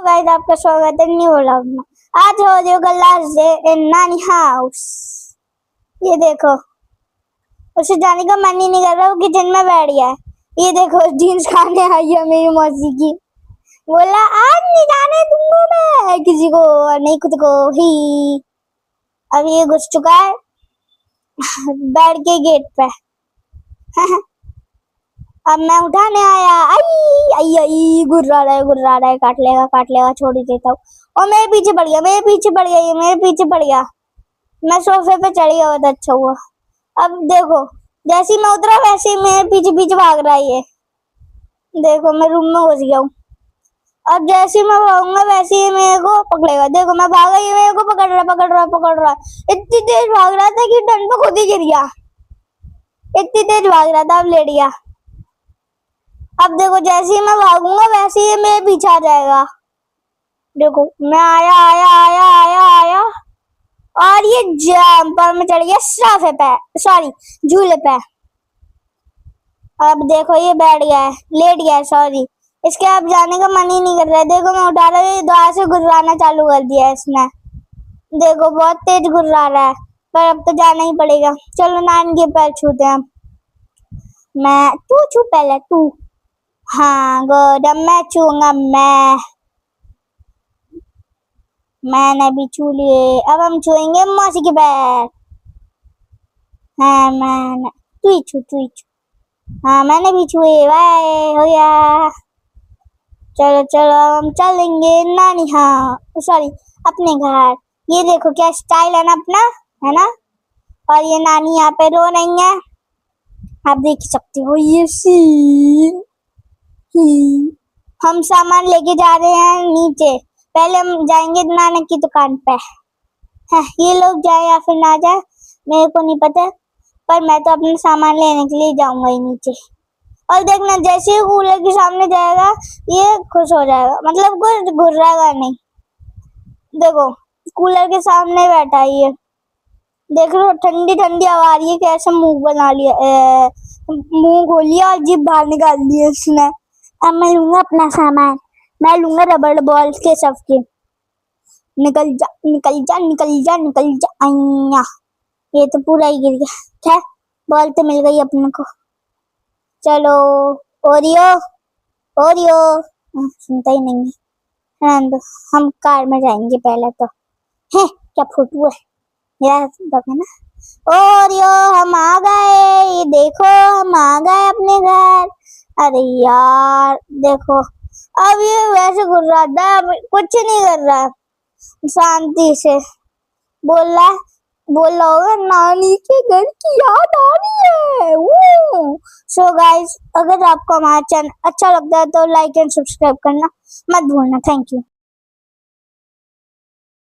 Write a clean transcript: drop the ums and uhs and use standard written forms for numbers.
Guys, आपका स्वागत है न्यू व्लॉग में। आज हो जाएगा लास्ट डे इन नानी हाउस। ये देखो, उसे जाने का मन ही नहीं कर रहा, वो किचन में बैठ गया है। ये देखो, जीन्स खाने आई है मेरी मौसी की। बोला आज नहीं जाने दूंगा मैं किसी को, नहीं खुद को ही। अब ये घुस चुका है बैठ के गेट पे। अब मैं उठाने आया, आई आई आई, गुर्रा रहा है, काट लेगा, छोड़ ही देता हूँ। और मेरे पीछे पड़ गया, ये मेरे पीछे पड़ गया। मैं सोफे पे चढ़ गया, बहुत अच्छा हुआ। अब देखो, जैसे ही मैं उतरा वैसे ही मेरे पीछे पीछे भाग रहा है ये। देखो, मैं रूम में घुस गया हूँ। अब जैसे ही मैं भागूंगा वैसे ही मेरे को पकड़ेगा। देखो, मैं भागा, ये मेरे को पकड़ रहा। इतनी तेज भाग रहा था कि डंड पे खुद ही गिर गया। इतनी तेज भाग रहा था, अब लेट गया। अब देखो, जैसे ही मैं भागूंगा वैसे ही मेरे पीछे आ जाएगा। देखो, मैं आया और ये जंपर में चढ़ गया सोफे पे, सॉरी झूले पे। अब देखो, ये बैठ गया है, लेट गया है, सॉरी। इसके अब जाने का मन ही नहीं कर रहा है। देखो, मैं उठा रहा हूँ, दोबारा से गुर्राना चालू कर दिया है इसने। देखो, बहुत तेज गुर्रा रहा है, पर अब तो जाना ही पड़ेगा। चलो नानी के पैर छूते हैं। तू छू पहले, तू। हाँ गुड, अब मैं छूंगा। मैंने भी छू लिए। अब हम छुएंगे मौसी के पैर। हाँ तू ही छू। हाँ, मैंने भी छुए। बाय हो गया। चलो हम चलेंगे नानी, हाँ सॉरी, अपने घर। ये देखो क्या स्टाइल है ना अपना, है ना। और ये नानी यहाँ पे रो रही है, आप देख सकते हो ये सीन। हम सामान लेके जा रहे हैं नीचे। पहले हम जाएंगे नानक की दुकान पे। ये लोग जाए या फिर ना जाए मेरे को नहीं पता, पर मैं तो अपना सामान लेने के लिए जाऊंगा ही नीचे। और देखना, जैसे ही कूलर के सामने जाएगा ये खुश हो जाएगा, मतलब कुछ घुर्राएगा नहीं। देखो, कूलर के सामने बैठा है ये। देख लो, ठंडी ठंडी हवा आ रही है, कैसे मुंह बना लिया, मुंह खोल लिया और जीभ बाहर निकाल दी है इसने। अब मैं लूंगा अपना सामान, मैं लूंगा रबड़ बॉल के सबके। निकल जा आइया। ये तो पूरा ही गिर गया। खैर, बॉल तो मिल गई अपने को। चलो ओरियो सुनता ही नहीं है। हम कार में जाएंगे पहले तो। है क्या फोटो है यार, देखो ना। ओरियो, हम आ गए, ये देखो हम आ गए अपने घर। अरे यार देखो, अब ये वैसे गुर्राता है, कुछ नहीं कर रहा, शांति से बोल रहा होगा नानी के घर की याद आ रही है। सो गाइस, अगर आपको हमारा चैनल अच्छा लगता है तो लाइक एंड सब्सक्राइब करना मत भूलना। Thank you.